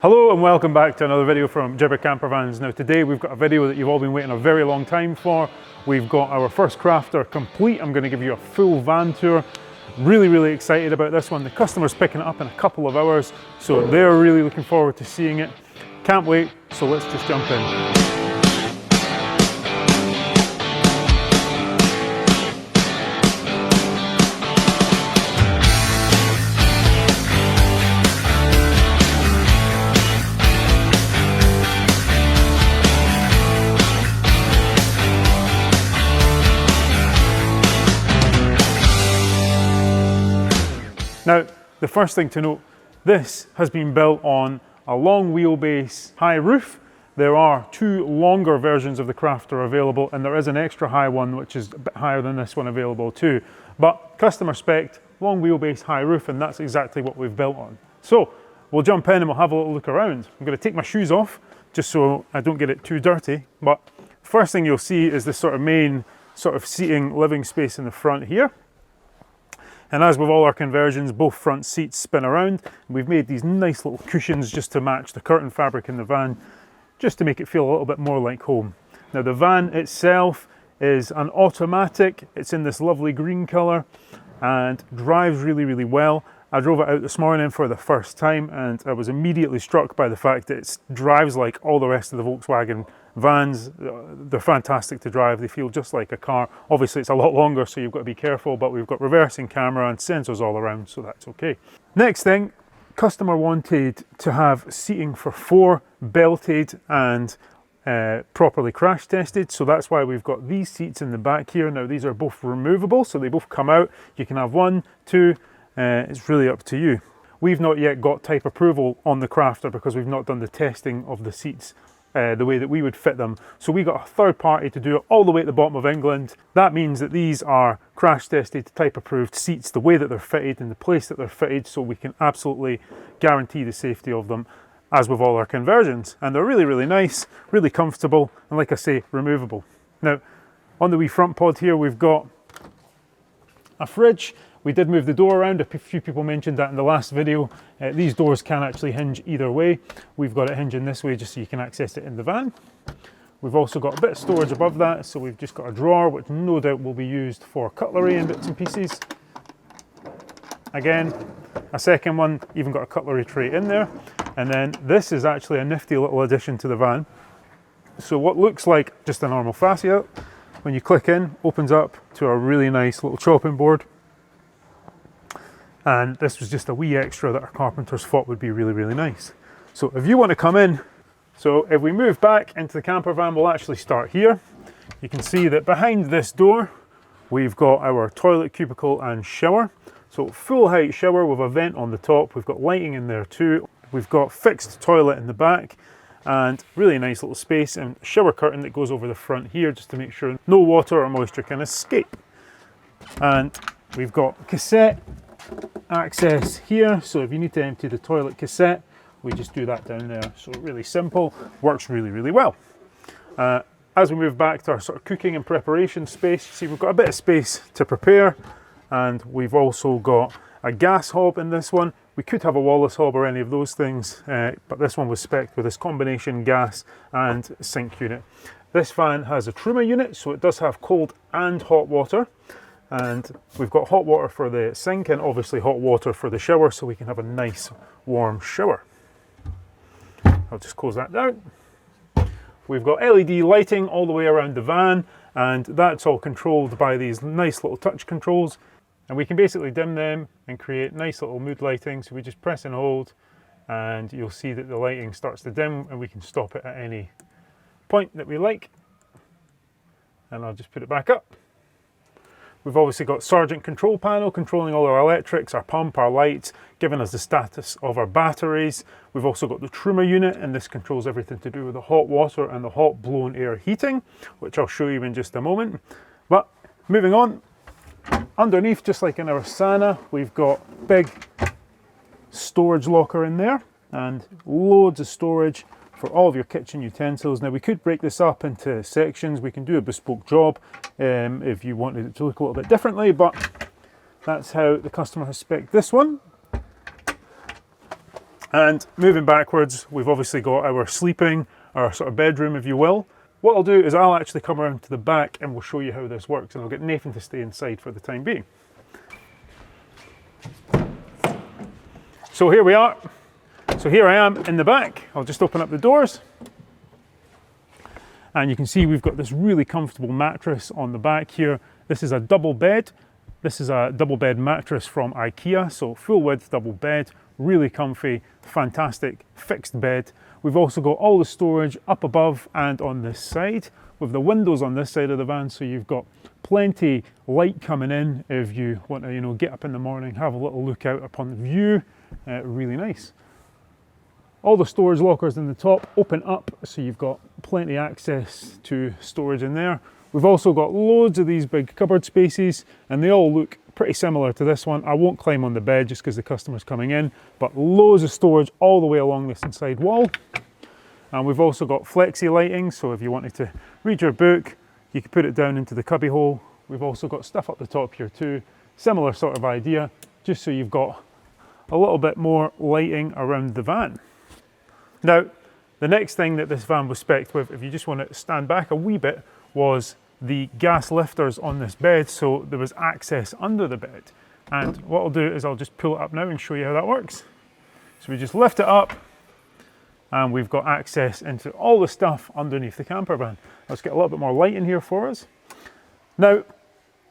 Hello and welcome back to another video from Jerba Campervans. Now today we've got a video that you've all been waiting a very long time for. We've got our first crafter complete. I'm going to give you a full van tour. Really excited about this one. The customer's picking it up in a couple of hours, so they're really looking forward to seeing it. Can't wait, so let's just jump in. Now, the first thing to note, this has been built on a long wheelbase high roof. There are two longer versions of the crafter available, and there is an extra high one which is a bit higher than this one available too. But customer spec, long wheelbase high roof, and that's exactly what we've built on. So we'll jump in and we'll have a little look around. I'm going to take my shoes off just so I don't get it too dirty. But first thing you'll see is this sort of main seating living space in the front here. And as with all our conversions, both front seats spin around. We've made these nice little cushions just to match the curtain fabric in the van, just to make it feel a little bit more like home. Now the van itself is an automatic. It's in this lovely green colour and drives really well. I drove it out this morning for the first time and I was immediately struck by the fact that it drives like all the rest of the Volkswagen vans. They're fantastic to drive. They feel just like a car. Obviously it's a lot longer, so you've got to be careful, but we've got reversing camera and sensors all around, so that's okay. Next thing, customer wanted to have seating for four, belted and properly crash tested, so that's why we've got these seats in the back here. Now these are both removable, so they both come out. You can have one, two, it's really up to you. We've not yet got type approval on the crafter because we've not done the testing of the seats the way that we would fit them. So we got a third party to do it all the way at the bottom of England. That means that these are crash tested, type approved seats, the way that they're fitted and the place that they're fitted, so we can absolutely guarantee the safety of them, as with all our conversions. And they're really nice, really comfortable, and like I say, removable. Now, on the wee front pod here, we've got a fridge. We did move the door around. A few people mentioned that in the last video. These doors can actually hinge either way. We've got it hinging this way just so you can access it in the van. We've also got a bit of storage above that, so we've just got a drawer which no doubt will be used for cutlery and bits and pieces. Again, a second one, even got a cutlery tray in there. And then this is actually a nifty little addition to the van. So what looks like just a normal fascia, when you click in, opens up to a really nice little chopping board. And this was just a wee extra that our carpenters thought would be really nice. So if you want to come in, so if we move back into the camper van, we'll actually start here. You can see that behind this door, we've got our toilet, cubicle and shower. So full height shower with a vent on the top. We've got lighting in there too. We've got fixed toilet in the back and really nice little space, and shower curtain that goes over the front here just to make sure no water or moisture can escape. And we've got cassette access here, so if you need to empty the toilet cassette, we just do that down there. So really simple, works really well. As we move back to our sort of cooking and preparation space, you see we've got a bit of space to prepare, and we've also got a gas hob in this one. We could have a Wallace hob or any of those things, but this one was spec'd with this combination gas and sink unit. This van has a Truma unit, so it does have cold and hot water. And we've got hot water for the sink and obviously hot water for the shower, so we can have a nice warm shower. I'll just close that down. We've got LED lighting all the way around the van, and that's all controlled by these nice little touch controls. And we can basically dim them and create nice little mood lighting. So we just press and hold and you'll see that the lighting starts to dim, and we can stop it at any point that we like. And I'll just put it back up. We've obviously got Sergeant control panel controlling all our electrics, our pump, our lights, giving us the status of our batteries. We've also got the Truma unit, and this controls everything to do with the hot water and the hot blown air heating, which I'll show you in just a moment. But moving on, underneath, just like in our Sana, we've got big storage locker in there and loads of storage for all of your kitchen utensils. Now we could break this up into sections. We can do a bespoke job if you wanted it to look a little bit differently, but that's how the customer has spec'd this one. And moving backwards, we've obviously got our sleeping, our sort of bedroom, if you will. What I'll do is I'll actually come around to the back and we'll show you how this works, and I'll get Nathan to stay inside for the time being. So here we are. So here I am in the back. I'll just open up the doors. And you can see we've got this really comfortable mattress on the back here. This is a double bed. This is a double bed mattress from IKEA, so full width double bed, really comfy, fantastic fixed bed. We've also got all the storage up above and on this side, with the windows on this side of the van, so you've got plenty light coming in if you want to, get up in the morning, have a little look out upon the view. Really nice. All the storage lockers in the top open up, so you've got plenty access to storage in there. We've also got loads of these big cupboard spaces, and they all look pretty similar to this one. I won't climb on the bed just because the customer's coming in, but loads of storage all the way along this inside wall. And we've also got flexi lighting, so if you wanted to read your book, you can put it down into the cubby hole. We've also got stuff up the top here too, similar sort of idea, just so you've got a little bit more lighting around the van. Now, the next thing that this van was spec'd with, if you just want to stand back a wee bit, was the gas lifters on this bed, so there was access under the bed. And what I'll do is I'll just pull it up now and show you how that works. So we just lift it up and we've got access into all the stuff underneath the camper van. Let's get a little bit more light in here for us. Now,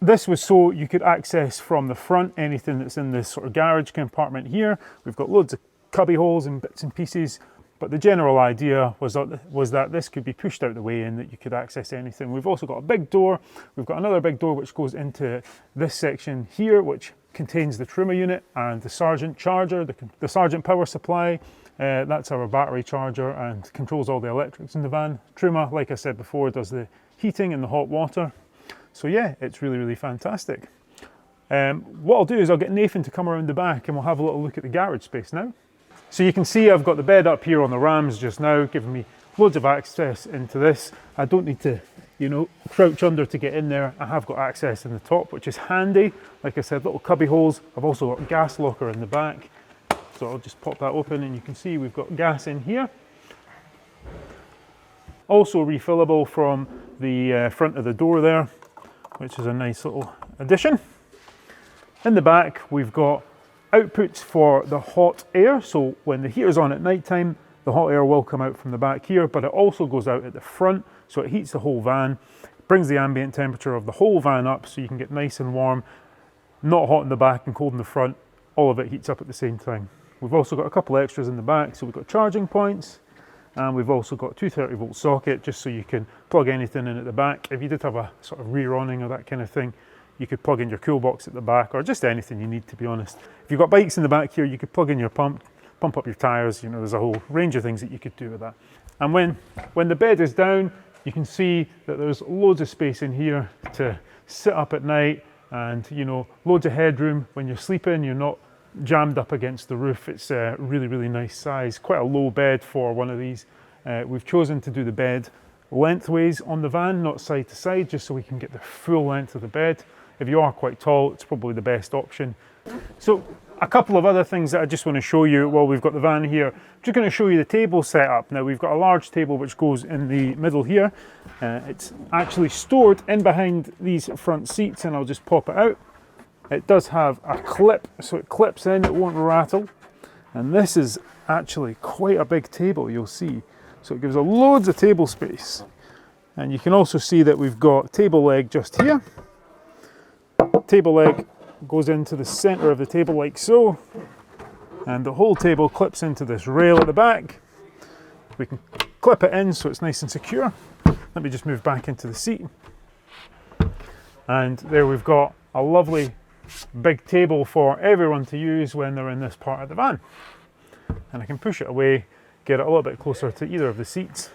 this was so you could access from the front anything that's in this sort of garage compartment here. We've got loads of cubby holes and bits and pieces. But the general idea was that this could be pushed out the way and that you could access anything. We've also got a big door. We've got another big door which goes into this section here, which contains the trimmer unit and the Sargent charger, the Sargent power supply. That's our battery charger and controls all the electrics in the van. Trimmer, like I said before, does the heating and the hot water. So yeah, it's really, really fantastic. What I'll do is I'll get Nathan to come around the back and we'll have a little look at the garage space now. So you can see I've got the bed up here on the rams just now, giving me loads of access into this. I don't need to, crouch under to get in there. I have got access in the top, which is handy. Like I said, little cubby holes. I've also got a gas locker in the back. So I'll just pop that open and you can see we've got gas in here. Also refillable from the front of the door there, which is a nice little addition. In the back, we've got outputs for the hot air, so when the heater's on at night time, the hot air will come out from the back here, but it also goes out at the front, so it heats the whole van, brings the ambient temperature of the whole van up so you can get nice and warm, not hot in the back and cold in the front. All of it heats up at the same time. We've also got a couple extras in the back, so we've got charging points, and we've also got a 230-volt socket just so you can plug anything in at the back. If you did have a sort of rear awning or that kind of thing, you could plug in your cool box at the back, or just anything you need, to be honest. If you've got bikes in the back here, you could plug in your pump up your tyres. There's a whole range of things that you could do with that. And when the bed is down, you can see that there's loads of space in here to sit up at night, and loads of headroom. When you're sleeping, you're not jammed up against the roof. It's a really, really nice size, quite a low bed for one of these. We've chosen to do the bed lengthways on the van, not side to side, just so we can get the full length of the bed. If you are quite tall, it's probably the best option. So a couple of other things that I just want to show you while we've got the van here. I'm just going to show you the table setup. Now we've got a large table which goes in the middle here. It's actually stored in behind these front seats, and I'll just pop it out. It does have a clip, so it clips in, it won't rattle. And this is actually quite a big table, you'll see. So it gives us loads of table space. And you can also see that we've got table leg just here. Table leg goes into the center of the table like so, and the whole table clips into this rail at the back. We can clip it in so it's nice and secure. Let me just move back into the seat. And there we've got a lovely big table for everyone to use when they're in this part of the van. And I can push it away, get it a little bit closer to either of the seats.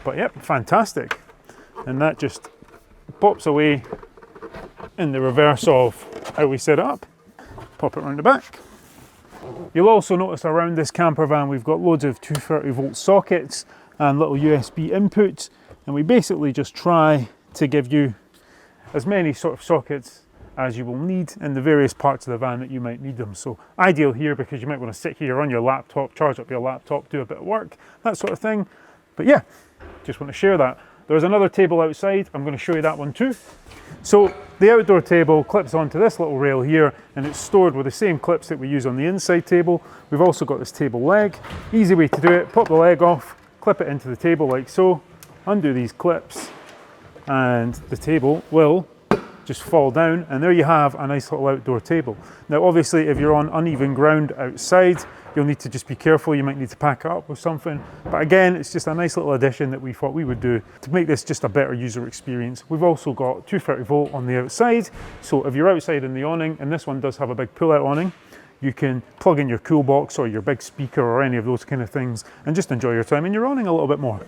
But yep, fantastic. And that just pops away in the reverse of how we set it up. Pop it around the back. You'll also notice around this camper van we've got loads of 230-volt sockets and little USB inputs, and we basically just try to give you as many sort of sockets as you will need in the various parts of the van that you might need them. So ideal here because you might want to sit here on your laptop, charge up your laptop, do a bit of work, that sort of thing. But yeah, just want to share that. There's another table outside. I'm going to show you that one too. So the outdoor table clips onto this little rail here, and it's stored with the same clips that we use on the inside table. We've also got this table leg. Easy way to do it, pop the leg off, clip it into the table like so, undo these clips, and the table will just fall down, and there you have a nice little outdoor table. Now obviously if you're on uneven ground outside, you'll need to just be careful. You might need to pack it up with something, but again, it's just a nice little addition that we thought we would do to make this just a better user experience. We've also got 230 volt on the outside, so if you're outside in the awning, and this one does have a big pull-out awning, you can plug in your cool box or your big speaker or any of those kind of things and just enjoy your time in your awning a little bit more.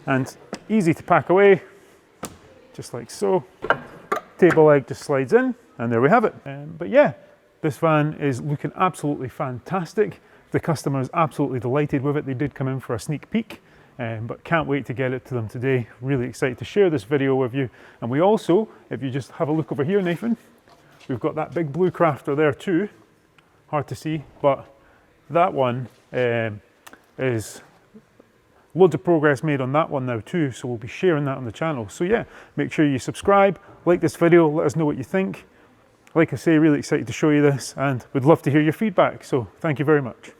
And easy to pack away, just like so. Table leg just slides in, and there we have it. But yeah, this van is looking absolutely fantastic. The customer is absolutely delighted with it. They did come in for a sneak peek, but can't wait to get it to them today. Really excited to share this video with you. And we also, if you just have a look over here, Nathan, we've got that big blue crafter there too. Hard to see, but that one is loads of progress made on that one now too, so we'll be sharing that on the channel. So yeah, make sure you subscribe, like this video, let us know what you think. Like I say, really excited to show you this, and would love to hear your feedback, so thank you very much.